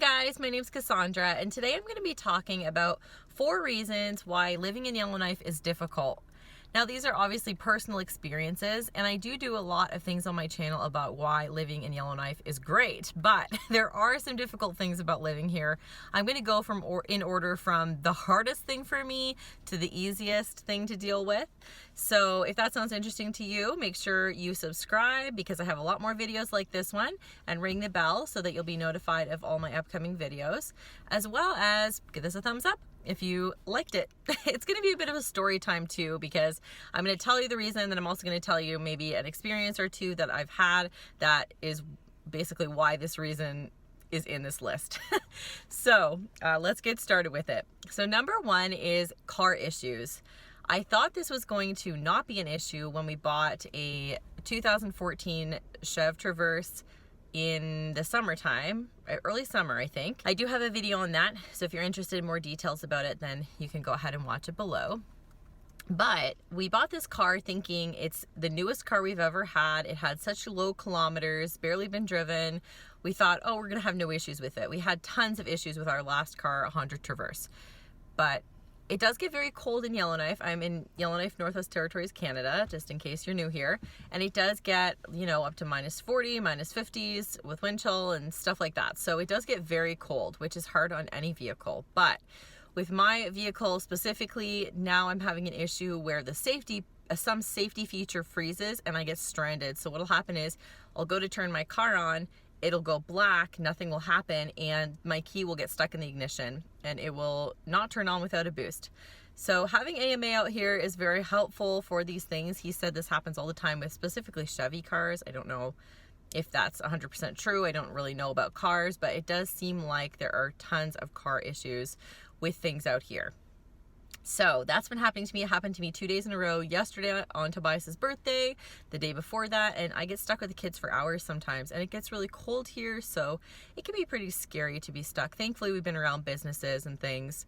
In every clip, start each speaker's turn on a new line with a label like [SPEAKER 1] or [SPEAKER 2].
[SPEAKER 1] guys, my name's Cassandra, and today I'm going to be talking about 4 reasons why living in Yellowknife is difficult. Now, these are obviously personal experiences, and I do a lot of things on my channel about why living in Yellowknife is great, but there are some difficult things about living here. I'm going to go in order from the hardest thing for me to the easiest thing to deal with. So if that sounds interesting to you, make sure you subscribe because I have a lot more videos like this one, and ring the bell so that you'll be notified of all my upcoming videos, as well as give this a thumbs up if you liked it. It's going to be a bit of a story time too, because I'm going to tell you the reason, then I'm also going to tell you maybe an experience or two that I've had that is basically why this reason is in this list. So let's get started with it. So number 1 is car issues. I thought this was going to not be an issue when we bought a 2014 Chev Traverse in the summertime, early summer, I think. I do have a video on that, so if you're interested in more details about it, then you can go ahead and watch it below. But we bought this car thinking it's the newest car we've ever had. It had such low kilometers, barely been driven. We thought, oh, we're gonna have no issues with it. We had tons of issues with our last car, a Honda Traverse. But it does get very cold in Yellowknife. I'm in Yellowknife, Northwest Territories, Canada, just in case you're new here. And it does get, you know, up to -40, -50s with wind chill and stuff like that. So it does get very cold, which is hard on any vehicle. But with my vehicle specifically, now I'm having an issue where the some safety feature freezes and I get stranded. So what'll happen is I'll go to turn my car on, it'll go black, nothing will happen, and my key will get stuck in the ignition and it will not turn on without a boost. So having AMA out here is very helpful for these things. He said this happens all the time with specifically Chevy cars. I don't know if that's 100% true. I don't really know about cars, but it does seem like there are tons of car issues with things out here. So that's been happening to me. It happened to me 2 days in a row, yesterday on Tobias's birthday, the day before that, and I get stuck with the kids for hours sometimes, and it gets really cold here, so it can be pretty scary to be stuck. Thankfully, we've been around businesses and things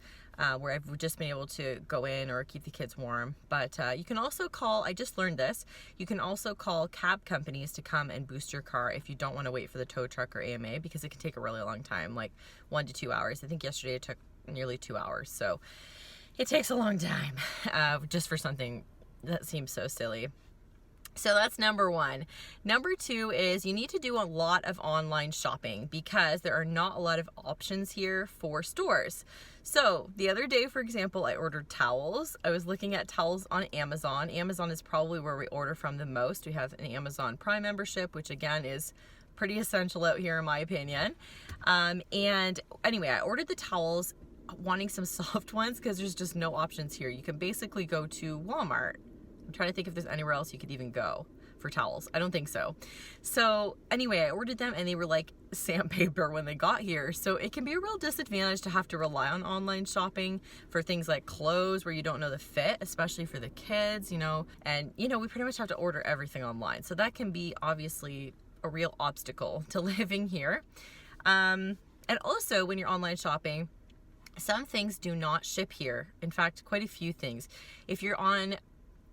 [SPEAKER 1] where I've just been able to go in or keep the kids warm. But you can also call, I just learned this, you can also call cab companies to come and boost your car if you don't want to wait for the tow truck or AMA, because it can take a really long time, like 1 to 2 hours. I think yesterday it took nearly 2 hours, so it takes a long time just for something that seems so silly. So that's number 1. Number 2 is you need to do a lot of online shopping because there are not a lot of options here for stores. So the other day, for example, I ordered towels. I was looking at towels on Amazon. Amazon is probably where we order from the most. We have an Amazon Prime membership, which again is pretty essential out here in my opinion. And anyway, I ordered the towels, wanting some soft ones because there's just no options here. You can basically go to Walmart. I'm trying to think if there's anywhere else you could even go for towels. I don't think so. So anyway, I ordered them and they were like sandpaper when they got here. So it can be a real disadvantage to have to rely on online shopping for things like clothes where you don't know the fit, especially for the kids, you know, and you know, we pretty much have to order everything online. So that can be obviously a real obstacle to living here. And also when you're online shopping, some things do not ship here. In fact, quite a few things. If you're on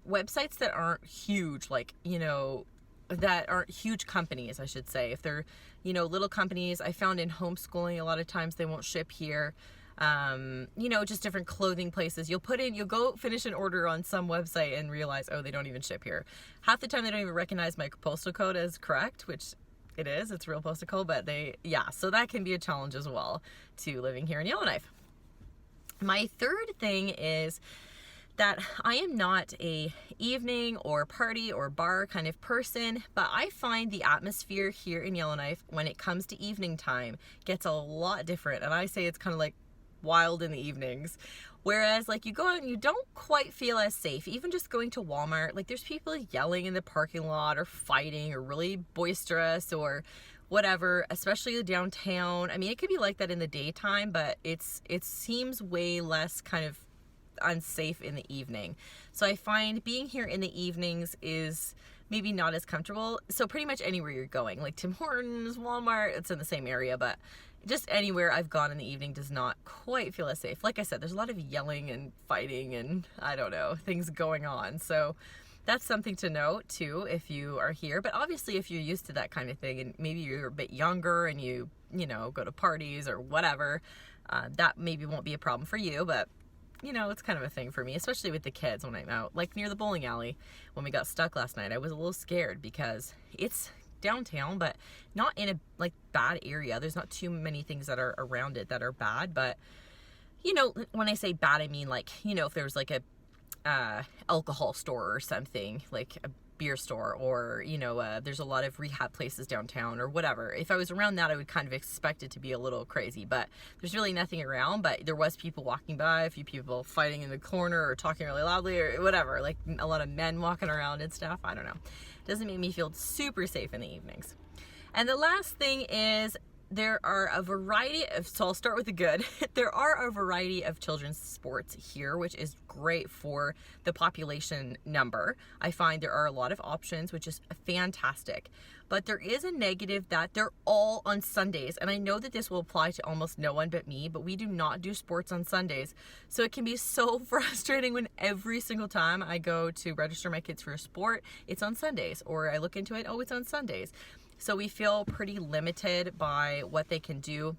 [SPEAKER 1] websites that aren't huge, like, you know, that aren't huge companies, I should say. If they're, you know, little companies, I found in homeschooling, a lot of times they won't ship here. You know, just different clothing places. You'll go finish an order on some website and realize, oh, they don't even ship here. Half the time they don't even recognize my postal code as correct, which it is, it's real postal code, but so that can be a challenge as well to living here in Yellowknife. My third thing is that I am not a evening or party or bar kind of person, but I find the atmosphere here in Yellowknife when it comes to evening time gets a lot different. And I say it's kind of like wild in the evenings. Whereas like you go out and you don't quite feel as safe. Even just going to Walmart, like there's people yelling in the parking lot or fighting or really boisterous or whatever, especially downtown. I mean, it could be like that in the daytime, but it seems way less kind of unsafe in the evening. So I find being here in the evenings is maybe not as comfortable. So pretty much anywhere you're going, like Tim Hortons, Walmart, it's in the same area, but just anywhere I've gone in the evening does not quite feel as safe. Like I said, there's a lot of yelling and fighting and I don't know, things going on. So that's something to note too if you are here. But obviously if you're used to that kind of thing and maybe you're a bit younger and you you know, go to parties or whatever. That maybe won't be a problem for you, but you know, it's kind of a thing for me, especially with the kids when I'm out. Like near the bowling alley, when we got stuck last night, I was a little scared because it's downtown, but not in a like bad area. There's not too many things that are around it that are bad, but you know, when I say bad, I mean like, you know, if there's like a alcohol store or something, like a beer store, or you know, there's a lot of rehab places downtown or whatever. If I was around that, I would kind of expect it to be a little crazy, but there's really nothing around. But there was people walking by, a few people fighting in the corner or talking really loudly or whatever, like a lot of men walking around and stuff. I don't know. It doesn't make me feel super safe in the evenings. And the last thing is, there are a variety of, so I'll start with the good. There are a variety of children's sports here, which is great for the population number. I find there are a lot of options, which is fantastic. But there is a negative that they're all on Sundays. And I know that this will apply to almost no one but me, but we do not do sports on Sundays. So it can be so frustrating when every single time I go to register my kids for a sport, it's on Sundays, or I look into it, oh, it's on Sundays. So we feel pretty limited by what they can do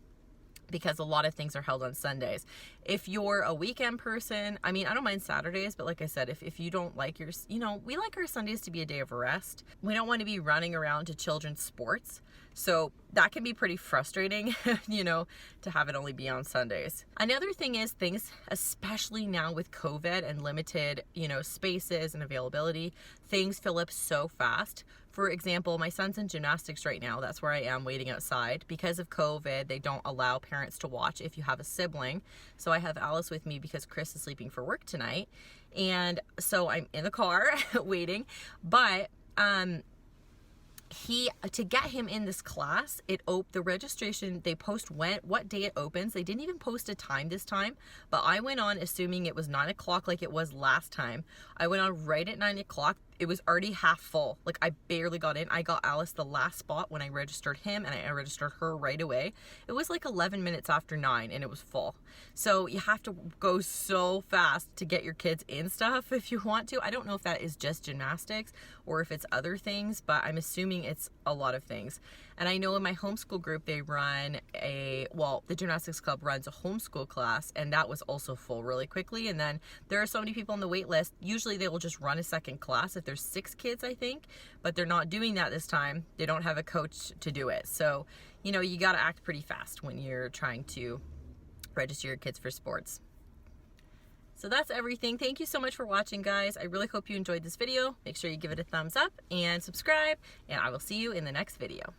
[SPEAKER 1] because a lot of things are held on Sundays. If you're a weekend person, I mean, I don't mind Saturdays, but like I said, if you don't like your, you know, we like our Sundays to be a day of rest. We don't want to be running around to children's sports. So that can be pretty frustrating, you know, to have it only be on Sundays. Another thing is things, especially now with COVID and limited, you know, spaces and availability, things fill up so fast. For example, my son's in gymnastics right now. That's where I am waiting outside. Because of COVID, they don't allow parents to watch if you have a sibling. So I have Alice with me because Chris is sleeping for work tonight. And so I'm in the car waiting. But to get him in this class, the registration, they post what day it opens. They didn't even post a time this time, but I went on assuming it was 9 o'clock like it was last time. I went on right at 9 o'clock. It was already half full. Like I barely got in. I got Alice the last spot when I registered him, and I registered her right away. It was like 11 minutes after 9 and it was full. So you have to go so fast to get your kids in stuff if you want to. I don't know if that is just gymnastics or if it's other things, but I'm assuming it's a lot of things. And I know in my homeschool group, they run the gymnastics club runs a homeschool class, and that was also full really quickly. And then there are so many people on the wait list. Usually they will just run a second class if there's 6 kids, I think, but they're not doing that this time. They don't have a coach to do it. So, you know, you got to act pretty fast when you're trying to register your kids for sports. So that's everything. Thank you so much for watching, guys. I really hope you enjoyed this video. Make sure you give it a thumbs up and subscribe, and I will see you in the next video.